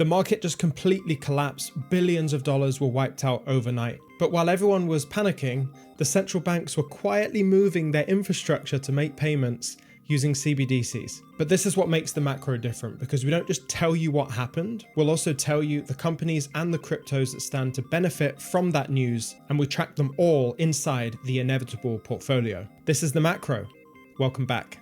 The market just completely collapsed. Billions of dollars were wiped out overnight. But while everyone was panicking, the central banks were quietly moving their infrastructure to make payments using CBDCs. But this is what makes the macro different, because we don't just tell you what happened, we'll also tell you the companies and the cryptos that stand to benefit from that news, and we track them all inside the inevitable portfolio. This is the macro. Welcome back.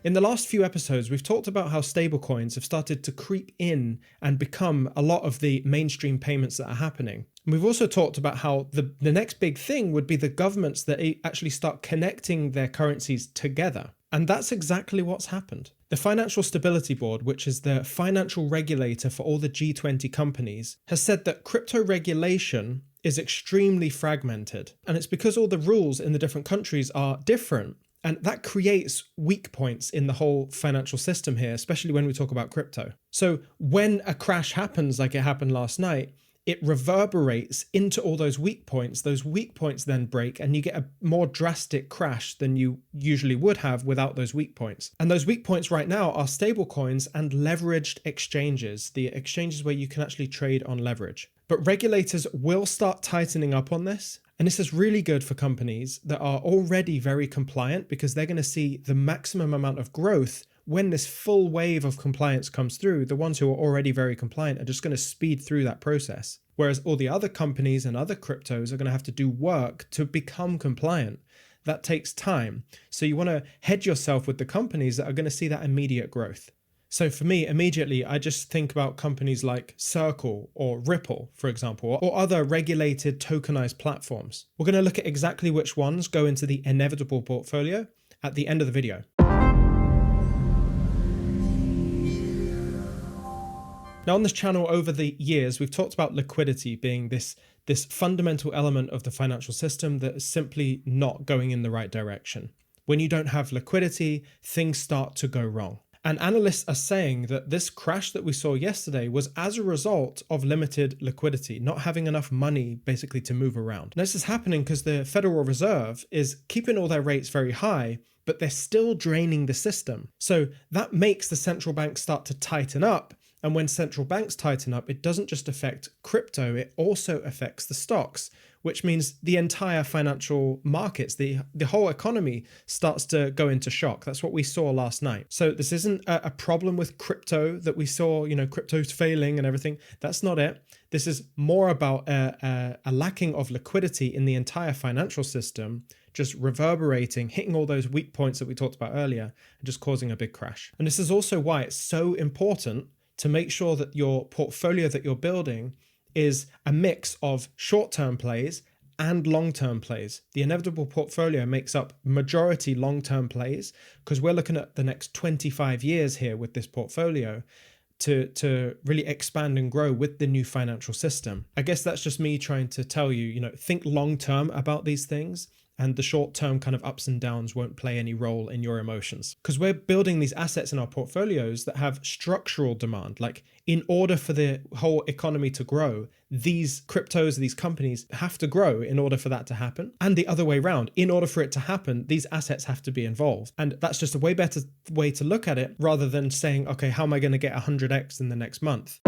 In the last few episodes, we've talked about how stablecoins have started to creep in and become a lot of the mainstream payments that are happening. And we've also talked about how the next big thing would be the governments that actually start connecting their currencies together. And that's exactly what's happened. The Financial Stability Board, which is the financial regulator for all the G20 companies, has said that crypto regulation is extremely fragmented. And it's because all the rules in the different countries are different. And that creates weak points in the whole financial system here, especially when we talk about crypto. So when a crash happens, like it happened last night, it reverberates into all those weak points. Those weak points then break and you get a more drastic crash than you usually would have without those weak points. And those weak points right now are stablecoins and leveraged exchanges, the exchanges where you can actually trade on leverage. But regulators will start tightening up on this. And this is really good for companies that are already very compliant, because they're going to see the maximum amount of growth when this full wave of compliance comes through. The ones who are already very compliant are just going to speed through that process. Whereas all the other companies and other cryptos are going to have to do work to become compliant. That takes time. So you want to hedge yourself with the companies that are going to see that immediate growth. So for me, immediately, I just think about companies like Circle or Ripple, for example, or other regulated tokenized platforms. We're going to look at exactly which ones go into the inevitable portfolio at the end of the video. Now on this channel over the years, we've talked about liquidity being this fundamental element of the financial system that is simply not going in the right direction. When you don't have liquidity, things start to go wrong. And analysts are saying that this crash that we saw yesterday was as a result of limited liquidity, not having enough money basically to move around. Now, this is happening because the Federal Reserve is keeping all their rates very high, but they're still draining the system. So that makes the central banks start to tighten up. And when central banks tighten up, it doesn't just affect crypto, it also affects the stocks, which means the entire financial markets, the whole economy starts to go into shock. That's what we saw last night. So this isn't a problem with crypto that we saw, crypto's failing and everything. That's not it. This is more about a lacking of liquidity in the entire financial system, just reverberating, hitting all those weak points that we talked about earlier, and just causing a big crash. And this is also why it's so important to make sure that your portfolio that you're building is a mix of short-term plays and long-term plays. The inevitable portfolio makes up majority long-term plays, because we're looking at the next 25 years here with this portfolio to really expand and grow with the new financial system. I guess that's just me trying to tell you, think long-term about these things, and the short-term kind of ups and downs won't play any role in your emotions. Because we're building these assets in our portfolios that have structural demand. Like, in order for the whole economy to grow, these cryptos, these companies have to grow in order for that to happen. And the other way around, in order for it to happen, these assets have to be involved. And that's just a way better way to look at it, rather than saying, okay, how am I going to get 100x in the next month?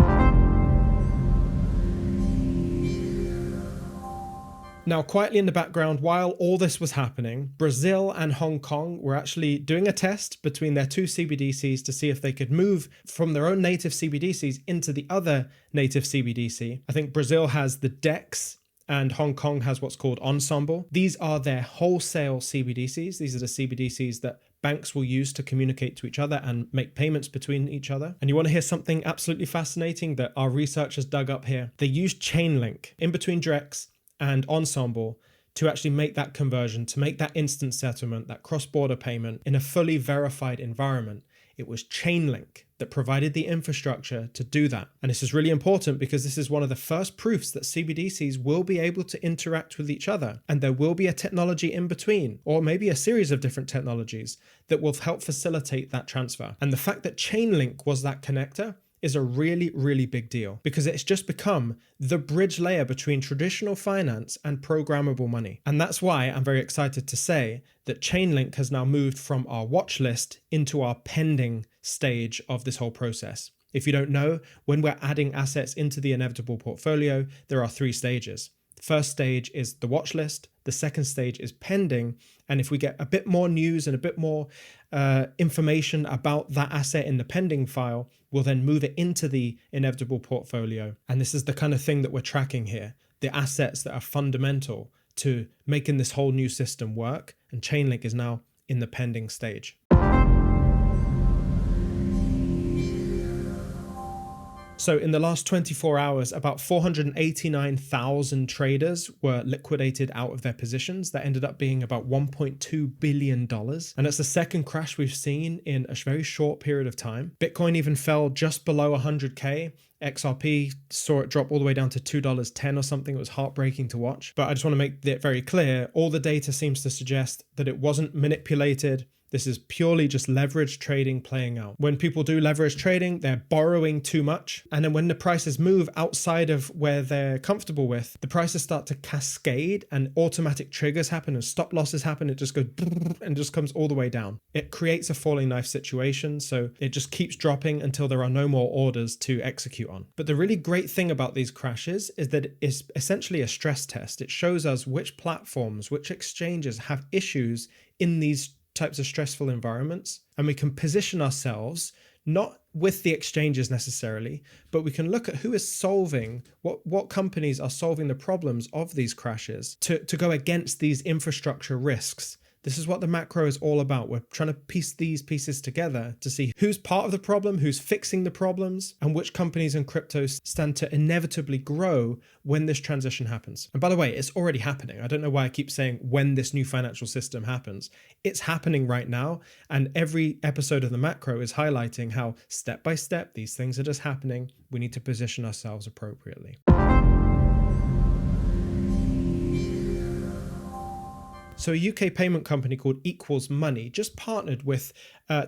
Now, quietly in the background, while all this was happening, Brazil and Hong Kong were actually doing a test between their two CBDCs to see if they could move from their own native CBDCs into the other native CBDC. I think Brazil has the Drex and Hong Kong has what's called Ensemble. These are their wholesale CBDCs. These are the CBDCs that banks will use to communicate to each other and make payments between each other. And you want to hear something absolutely fascinating that our researchers dug up here? They used Chainlink in between Drex and Ensemble to actually make that conversion, to make that instant settlement, that cross-border payment in a fully verified environment. It was Chainlink that provided the infrastructure to do that. And this is really important because this is one of the first proofs that CBDCs will be able to interact with each other. And there will be a technology in between, or maybe a series of different technologies that will help facilitate that transfer. And the fact that Chainlink was that connector is a really, really big deal because it's just become the bridge layer between traditional finance and programmable money. And that's why I'm very excited to say that Chainlink has now moved from our watch list into our pending stage of this whole process. If you don't know, when we're adding assets into the inevitable portfolio, there are 3 stages. The first stage is the watch list. The second stage is pending. And if we get a bit more news and a bit more information about that asset in the pending file, we'll then move it into the inevitable portfolio. And this is the kind of thing that we're tracking here, the assets that are fundamental to making this whole new system work. And Chainlink is now in the pending stage. So in the last 24 hours, about 489,000 traders were liquidated out of their positions. That ended up being about $1.2 billion. And it's the second crash we've seen in a very short period of time. Bitcoin even fell just below 100K. XRP saw it drop all the way down to $2.10 or something. It was heartbreaking to watch. But I just want to make it very clear, all the data seems to suggest that it wasn't manipulated. This is purely just leverage trading playing out. When people do leverage trading, they're borrowing too much. And then when the prices move outside of where they're comfortable with, the prices start to cascade and automatic triggers happen and stop losses happen. It just goes and just comes all the way down. It creates a falling knife situation. So it just keeps dropping until there are no more orders to execute on. But the really great thing about these crashes is that it is essentially a stress test. It shows us which platforms, which exchanges have issues in these types of stressful environments, and we can position ourselves not with the exchanges necessarily, but we can look at who is solving, what companies are solving the problems of these crashes to go against these infrastructure risks. This is what the macro is all about. We're trying to piece these pieces together to see who's part of the problem, who's fixing the problems, and which companies and cryptos stand to inevitably grow when this transition happens. And by the way, it's already happening. I don't know why I keep saying when this new financial system happens. It's happening right now. And every episode of the macro is highlighting how step by step, these things are just happening. We need to position ourselves appropriately. So a UK payment company called Equals Money just partnered with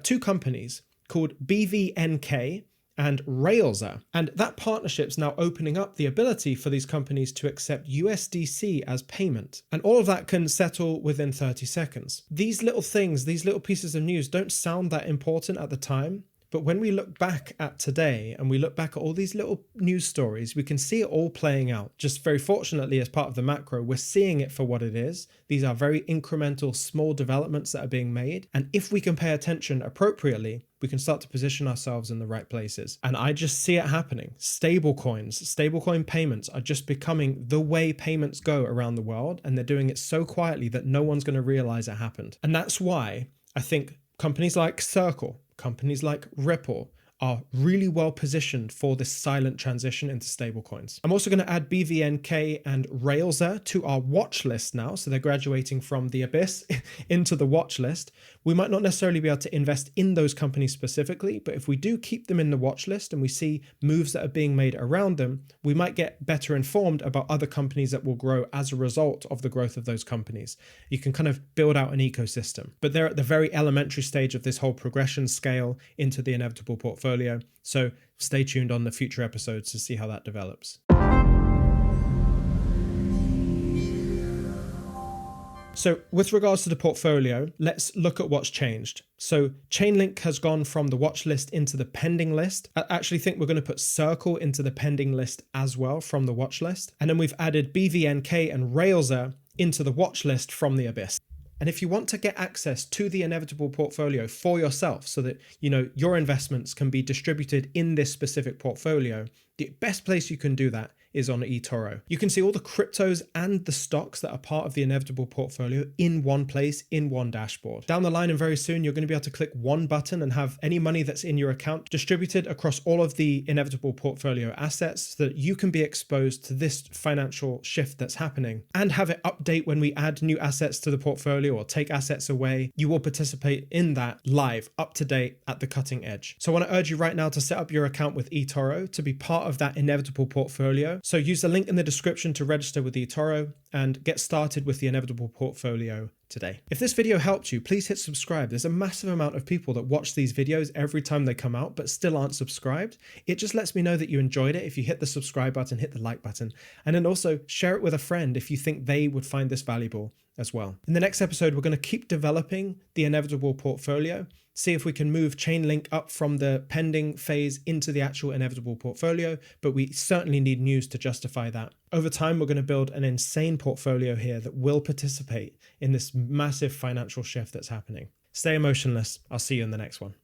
2 companies called BVNK and Railser. And that partnership's now opening up the ability for these companies to accept USDC as payment. And all of that can settle within 30 seconds. These little things, these little pieces of news don't sound that important at the time. But when we look back at today and we look back at all these little news stories, we can see it all playing out. Just very fortunately, as part of the macro, we're seeing it for what it is. These are very incremental, small developments that are being made. And if we can pay attention appropriately, we can start to position ourselves in the right places. And I just see it happening. Stablecoin payments are just becoming the way payments go around the world. And they're doing it so quietly that no one's going to realize it happened. And that's why I think companies like Circle, companies like Ripple are really well positioned for this silent transition into stablecoins. I'm also going to add BVNK and Railser to our watch list now. So they're graduating from the abyss into the watch list. We might not necessarily be able to invest in those companies specifically, but if we do keep them in the watch list and we see moves that are being made around them, we might get better informed about other companies that will grow as a result of the growth of those companies. You can kind of build out an ecosystem, but they're at the very elementary stage of this whole progression scale into the inevitable portfolio. So stay tuned on the future episodes to see how that develops. So with regards to the portfolio, let's look at what's changed. So Chainlink has gone from the watch list into the pending list. I actually think we're going to put Circle into the pending list as well from the watch list. And then we've added BVNK and Railser into the watch list from the abyss. And if you want to get access to the inevitable portfolio for yourself so that, your investments can be distributed in this specific portfolio, the best place you can do that is on eToro. You can see all the cryptos and the stocks that are part of the inevitable portfolio in one place, in one dashboard. Down the line and very soon, you're going to be able to click one button and have any money that's in your account distributed across all of the inevitable portfolio assets so that you can be exposed to this financial shift that's happening and have it update when we add new assets to the portfolio or take assets away. You will participate in that live, up to date, at the cutting edge. So I want to urge you right now to set up your account with eToro to be part of that inevitable portfolio. So use the link in the description to register with eToro and get started with the inevitable portfolio today. If this video helped you, please hit subscribe. There's a massive amount of people that watch these videos every time they come out, but still aren't subscribed. It just lets me know that you enjoyed it if you hit the subscribe button, hit the like button, and then also share it with a friend if you think they would find this valuable as well. In the next episode, we're going to keep developing the inevitable portfolio, see if we can move Chainlink up from the pending phase into the actual inevitable portfolio, but we certainly need news to justify that. Over time, we're going to build an insane portfolio here that will participate in this massive financial shift that's happening. Stay emotionless. I'll see you in the next one.